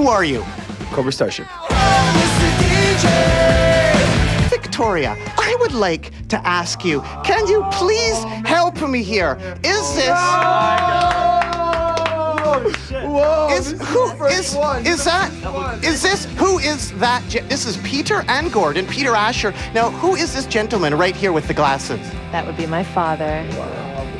Who are you? Cobra Starship. Victoria, I would like to ask you, can you please help me here? Is this... This is Peter and Gordon, Peter Asher. Now, who is this gentleman right here with the glasses? That would be my father.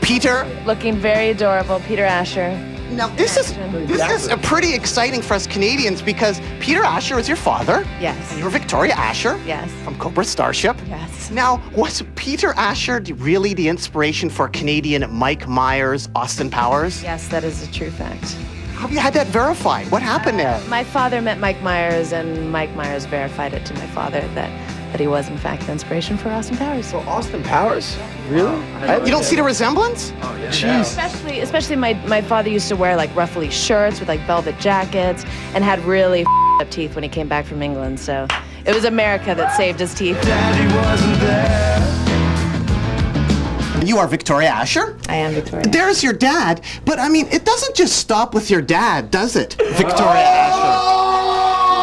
Peter? Looking very adorable, Peter Asher. Now, this is a pretty exciting for us Canadians because Peter Asher is your father. Yes. And you're Victoria Asher. Yes. From Cobra Starship. Yes. Now, was Peter Asher really the inspiration for Canadian Mike Myers, Austin Powers? Yes, that is a true fact. Have you had that verified? What happened there? My father met Mike Myers, and Mike Myers verified it to my father that he was, in fact, the inspiration for Austin Powers. So Austin Powers? Really? You don't see the resemblance? Oh, yeah. Jeez. Especially my father used to wear, like, ruffly shirts with, like, velvet jackets and had really up teeth when he came back from England, so it was America that saved his teeth. Daddy wasn't there. You are Victoria Asher? I am Victoria. There's your dad, but I mean, it doesn't just stop with your dad, does it, Victoria Asher?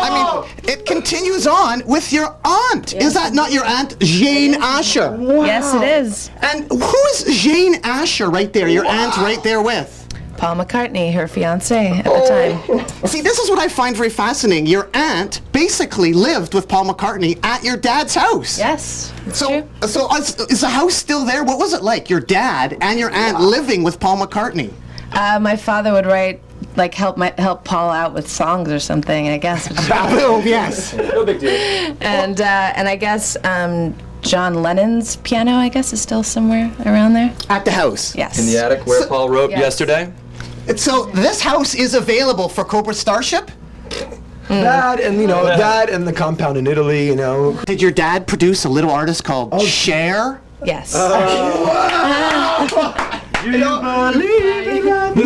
I mean, it continues on with your aunt. Yes. Is that not your aunt, Jane Asher? Wow. Yes, it is. And who is Jane Asher right there, your aunt right there with? Paul McCartney, her fiancé at the time. See, this is what I find very fascinating. Your aunt basically lived with Paul McCartney at your dad's house. Yes, it's So true. is the house still there? What was it like, your dad and your aunt living with Paul McCartney? My father would write, like, help Paul out with songs or something, I guess. Boom, yes. No big deal. And I guess John Lennon's piano, I guess, is still somewhere around there. At the house. Yes. In the attic where Paul wrote Yes. yesterday? So this house is available for Cobra Starship? That and, that and the compound in Italy, Did your dad produce a little artist called Cher? Yes. This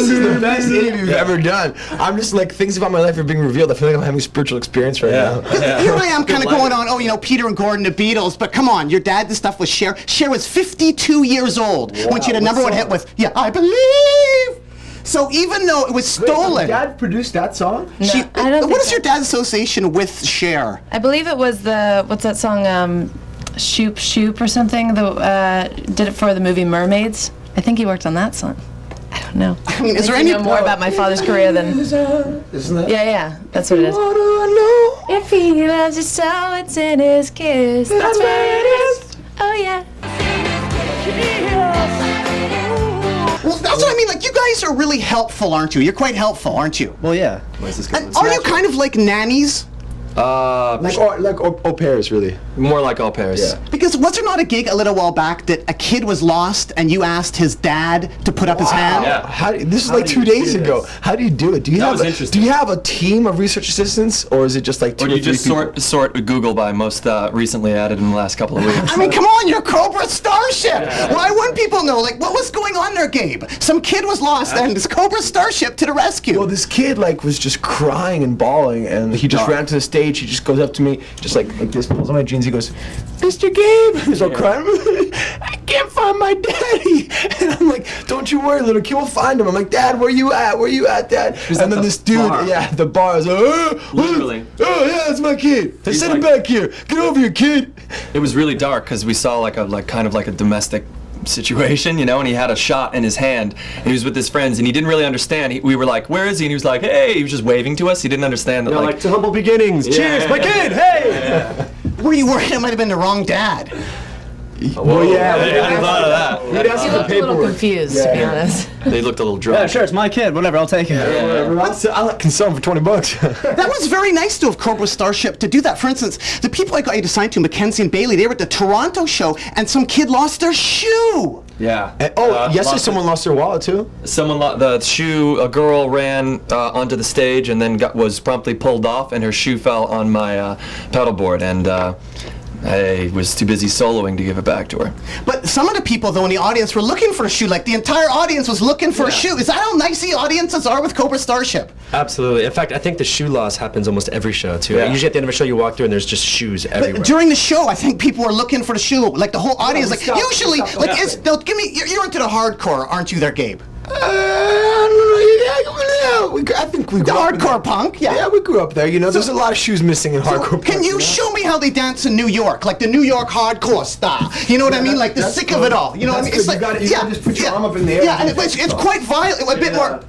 is the best interview we've ever done. I'm just like, things about my life are being revealed. I feel like I'm having a spiritual experience right now. Here I am kind of going on, Peter and Gordon, the Beatles, but come on, your dad did stuff with Cher. Cher was 52 years old when she had a #1 hit with Yeah, I Believe. So even though it was stolen... Dad produced that song? No, I don't think what is so. your dad's association with Cher? I believe it was what's that song, Shoop Shoop or something, did it for the movie Mermaids. I think he worked on that song. I don't know. I mean, is there You any... know more about my father's career than... Isn't that? Yeah, that's what it is. If he loves you so, it's in his kiss. That's where it is. Oh, yeah. Well, that's what I mean. Like, you guys are really helpful, aren't you? You're quite helpful, aren't you? Well, yeah. And are you kind of like nannies? Like au pairs, really. More like all pairs. Yeah. Because was there not a gig a little while back that a kid was lost and you asked his dad to put up his hand? Yeah. This is like 2 days ago. How do you do it? Do you have a team of research assistants, or is it just like two Or or do you three just people? sort Google by most recently added in the last couple of weeks? I mean, come on, you're Cobra Starship. Why wouldn't people know? Like, what was going on there, Gabe? Some kid was lost and this Cobra Starship to the rescue. Well, this kid was just crying and bawling, and he just ran to the stage. He just goes up to me, just like this, pulls on my jeans. He goes, "Mr. Gabe," he's all crying. "I can't find my daddy." And I'm like, "Don't you worry, little kid, we'll find him." I'm like, "Dad, where you at? Where you at, Dad?" And then this dude, the bar is like, Literally. "Oh yeah, that's my kid. He's Send him like- back here. Get over here, kid." It was really dark because we saw kind of like a domestic situation, and he had a shot in his hand, and he was with his friends, and he didn't really understand. We were like, "Where is he?" And he was like, "Hey," he was just waving to us. He didn't understand that, like to humble beginnings. Cheers, my kid. Hey. Were you worried it might have been the wrong dad? Well, yeah. I hadn't thought of that. We'd ask He for looked a little paperwork. confused, to be honest. They looked a little drunk. Yeah, sure, it's my kid. Whatever, I'll take it. I can sell him for $20. That was very nice to have Cobra Starship to do that. For instance, the people I got you to sign to, Mackenzie and Bailey, they were at the Toronto show, and some kid lost their shoe. Yeah. Yesterday someone lost their wallet too. A girl ran onto the stage and then was promptly pulled off, and her shoe fell on my pedalboard, and I was too busy soloing to give it back to her. But some of the people, though, in the audience were looking for a shoe. Like, the entire audience was looking for a shoe. Is that how nice the audiences are with Cobra Starship? Absolutely. In fact, I think the shoe loss happens almost every show, too. Yeah. Usually at the end of a show, you walk through and there's just shoes everywhere. But during the show, I think people were looking for the shoe. Like, the whole audience, usually, they'll give me, you're into the hardcore, aren't you there, Gabe? I don't know. I think we The grew up in hardcore that. punk, yeah. Yeah, we grew up there. You know, there's a lot of shoes missing in hardcore punk. Can you show me how they dance in New York, like the New York hardcore style? You know what I mean? Like the that's sick good. of it all. You know what I mean? That's good. You gotta just put your arm up in the air Yeah, and and do it's that. quite violent, a bit more.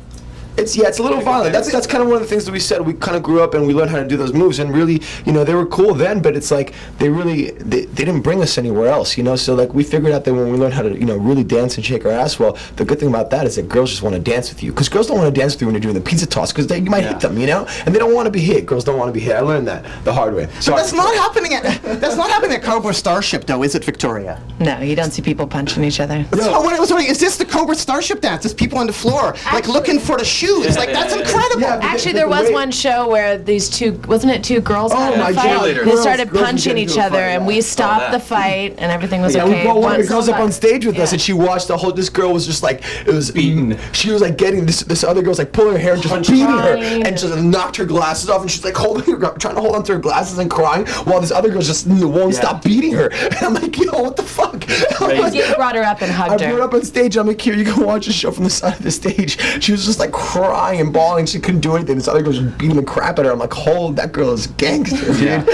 It's a little violent. That's kind of one of the things that we said. We kind of grew up and we learned how to do those moves, and really, you know, they were cool then, but it's like they didn't bring us anywhere else, you know. So like we figured out that when we learned how to, you know, really dance and shake our ass, well, the good thing about that is that girls just want to dance with you, because girls don't want to dance with you when you're doing the pizza toss, because you might hit them, you know, and they don't want to be hit. Girls don't want to be hit. I learned that the hard way. So That's not happening at Cobra Starship, though, is it, Victoria? No, you don't see people punching each other. So what I was wondering, is this the Cobra Starship dance? There's people on the floor, like looking for the shoes. Like that's incredible. Yeah, but Actually, the there was way- one show where these wasn't it two girls got in my a fight? God, They cheerleaders. started Girls punching get each into a other, fight, and yeah. we stopped that. the fight, and everything was Yeah, okay. we brought one of the Once girls up but- on stage with us, yeah. and she watched the whole. This girl was just like, it was Beaten. She was like getting this other girl's like pulling her hair and just beating her, Crying. and just knocked her glasses off, and she's like trying to hold onto her glasses and crying, while this other girl just won't stop beating her. And I'm like, yo, what the fuck? I'm like, Gabe brought her up and I hugged brought her her. up on stage. I'm like, here, you can watch the show from the side of the stage. She was just like crying and bawling. She couldn't do anything. This other girl was just beating the crap out of her. I'm like, hold, that girl is gangster, dude.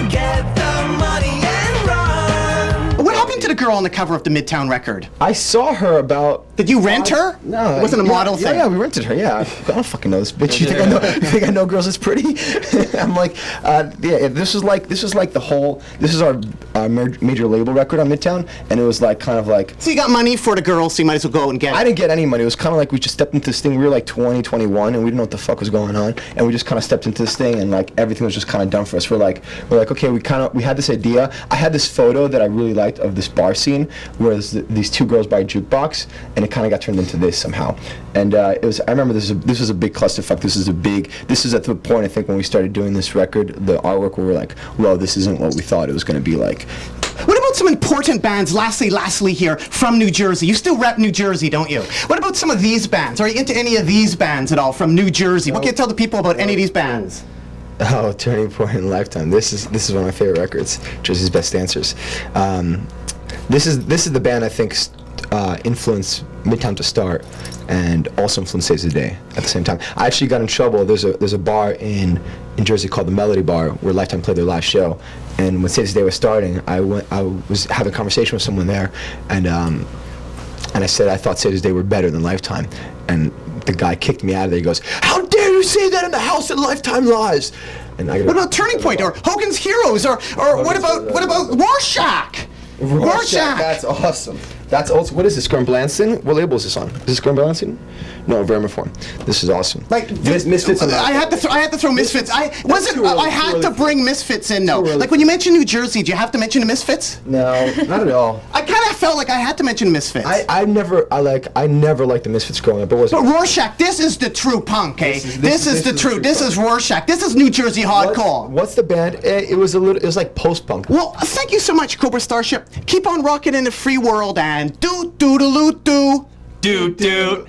Get the money and run. What happened to the girl on the cover of the Midtown record? I saw her about. Did you rent her? No, It wasn't a model yeah, thing. Yeah, we rented her. Yeah, I don't fucking know this bitch. You think I know? You think I know girls that's pretty? I'm like, yeah. This was like the whole. This is our major label record on Midtown, and it was like kind of like. So you got money for the girl, so you might as well go and get it. I didn't get any money. It was kind of like we just stepped into this thing. We were like 20, 21, and we didn't know what the fuck was going on, and we just kind of stepped into this thing, and like everything was just kind of done for us. We're like, okay, we had this idea. I had this photo that I really liked of this bar scene where there's these two girls by a jukebox, and it kind of got turned into this somehow. And it was. I remember this was a big clusterfuck. This is at the point I think when we started doing this record, the artwork where we're like, well, this isn't what we thought it was going to be like. What about some important bands, lastly here, from New Jersey? You still rep New Jersey, don't you? What about some of these bands? Are you into any of these bands at all from New Jersey? What can you tell the people about any of these bands? Oh, Turning Point in Lifetime. This is one of my favorite records. Jersey's Best Dancers. This is the band I think influenced Midtown to start, and also influenced Saves the Day at the same time. I actually got in trouble. There's a bar in Jersey called the Melody Bar where Lifetime played their last show, and when Saves the Day was starting, I was having a conversation with someone there, and I said I thought Saves the Day were better than Lifetime, and the guy kicked me out of there. He goes, "How dare you say that in the house that Lifetime lies?" And I What about Turning Point or Hogan's Heroes or what about Rorschach? Rorschach. That's awesome. That's also, what is this, Scrum-Blanson? What label is this on? Is this Scrum-Blanson? No, Vermiform. This is awesome. Like Misfits on that. I had to throw Misfits. I too early, I had too to early. bring Misfits in though. Too early. Like when you mention New Jersey, do you have to mention the Misfits? No, not at all. I kind of felt like I had to mention Misfits. I never liked the Misfits growing up. It wasn't. But Rorschach, this is the true punk, eh? This is the true. This is Rorschach. This is New Jersey hardcore. What's the band? It was like post-punk. Well, thank you so much, Cobra Starship. Keep on rocking in the free world and do. Doot doot.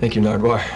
Thank you, Nardwuar.